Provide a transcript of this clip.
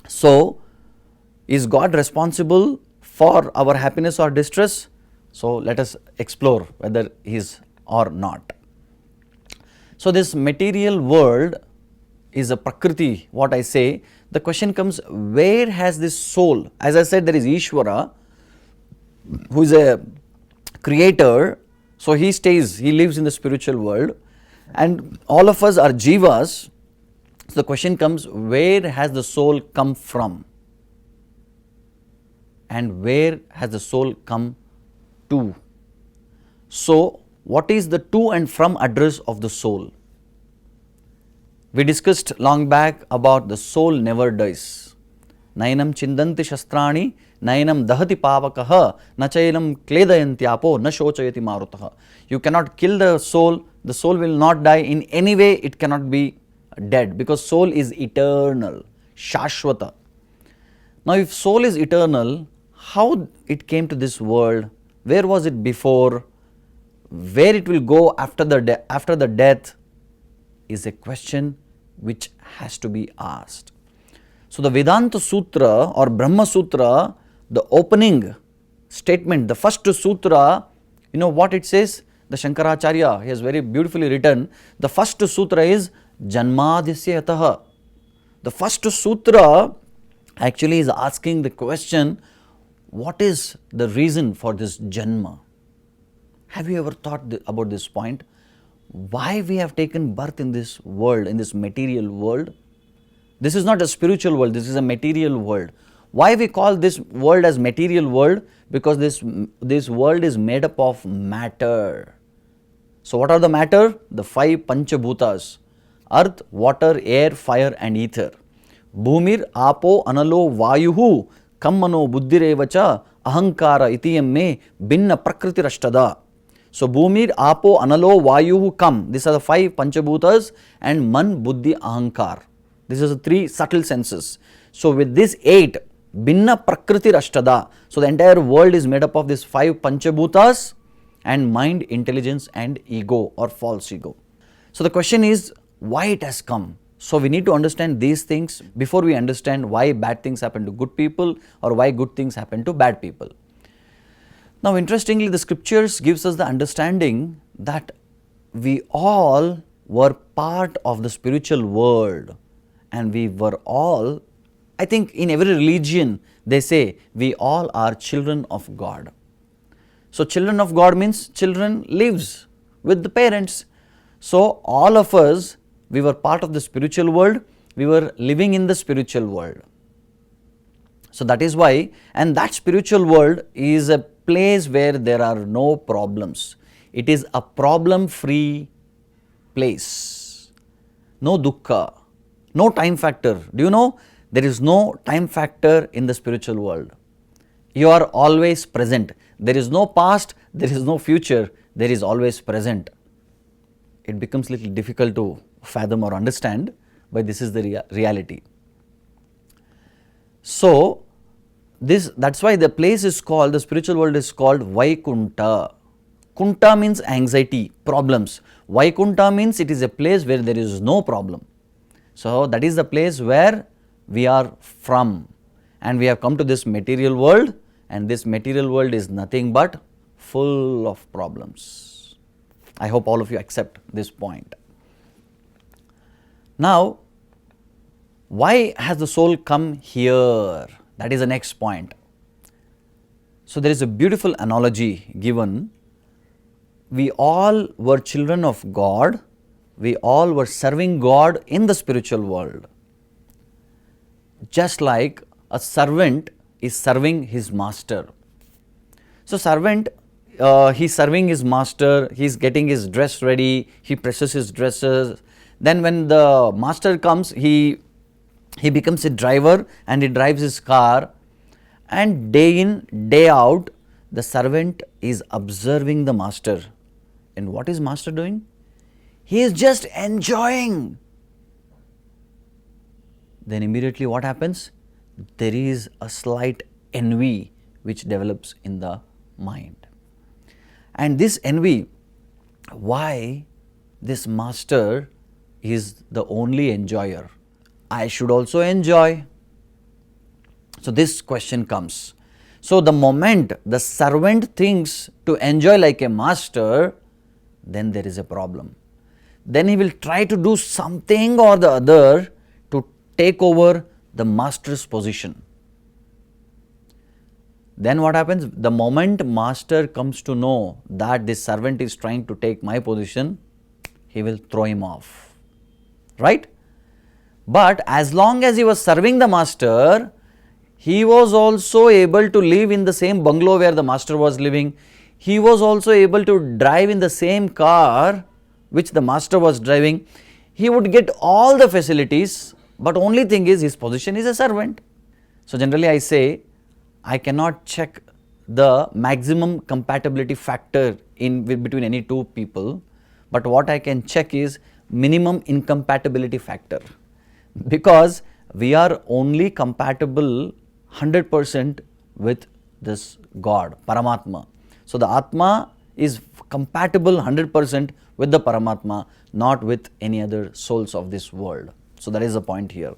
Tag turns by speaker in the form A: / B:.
A: So, is God responsible for our happiness or distress? So, let us explore whether He is or not. So, this material world is a prakriti, what I say. The question comes, where has this soul? As I said, there is Ishvara, who is a creator. So, he lives in the spiritual world, and all of us are jivas. So, the question comes, where has the soul come from? And where has the soul come to? So, what is the to and from address of the soul? We discussed long back about the soul never dies. Nainam chindanti shastrani, nainam dahati pavakaha, nachainam kledayantyaapo, na shochayati marutaha. You cannot kill the soul will not die in any way, it cannot be dead, because soul is eternal, shashwata. Now, if soul is eternal, how it came to this world, where was it before, where it will go after the death, is a question which has to be asked. So, the Vedanta Sutra or Brahma Sutra, the opening statement, the first sutra, you know what it says? The Shankaracharya, he has very beautifully written, the first sutra is Janmadisya Yataha. The first sutra actually is asking the question, what is the reason for this Janma? Have you ever thought about this point? Why we have taken birth in this world, in this material world? This is not a spiritual world, this is a material world. Why we call this world as material world? Because this world is made up of matter. So what are the matter? The 5 Panchabhutas: earth, water, air, fire and ether. Bhumir, apo, analo, vayuhu, kammano, buddhirevacha, ahankara, itiyam me, binna prakritirashtada. So, Bhumir, Apo, Analo, Vayuhu, Kam. These are the 5 Panchabhutas, and Man, Buddhi, Ahankar. These are the 3 subtle senses. So, with this 8, Binna Prakriti Rashtada. So, the entire world is made up of these 5 Panchabhutas and mind, intelligence and ego or false ego. So, the question is, why it has come? So, we need to understand these things before we understand why bad things happen to good people or why good things happen to bad people. Now, interestingly, the scriptures gives us the understanding that we all were part of the spiritual world, and we were all, I think in every religion they say we all are children of God. So, children of God means children lives with the parents. So, all of us, we were part of the spiritual world, we were living in the spiritual world. So, that is why, and that spiritual world is a place where there are no problems. It is a problem-free place. No dukkha, no time factor. Do you know there is no time factor in the spiritual world? You are always present. There is no past, there is no future, there is always present. It becomes a little difficult to fathom or understand, but this is the reality. So, that's why the place is called, the spiritual world is called Vaikunta. Kunta means anxiety, problems. Vaikunta means it is a place where there is no problem. So, that is the place where we are from, and we have come to this material world, and this material world is nothing but full of problems. I hope all of you accept this point. Now, why has the soul come here? That is the next point. So, there is a beautiful analogy given. We all were children of God. We all were serving God in the spiritual world. Just like a servant is serving his master. So, servant, he's serving his master, he's getting his dress ready, he presses his dresses. Then when the master comes, he becomes a driver and he drives his car, and day in, day out, the servant is observing the master. And what is master doing? He is just enjoying. Then immediately what happens? There is a slight envy which develops in the mind. And this envy, why this master is the only enjoyer? I should also enjoy. So this question comes. So the moment the servant thinks to enjoy like a master, then there is a problem. Then he will try to do something or the other to take over the master's position. Then what happens? The moment master comes to know that this servant is trying to take my position, he will throw him off. Right? But as long as he was serving the master, he was also able to live in the same bungalow where the master was living. He was also able to drive in the same car which the master was driving. He would get all the facilities, but only thing is his position is a servant. So generally I say, I cannot check the maximum compatibility factor in between any two people, but what I can check is minimum incompatibility factor, because we are only compatible 100% with this God, Paramatma. So the Atma is compatible 100% with the Paramatma, not with any other souls of this world. So that is the point here.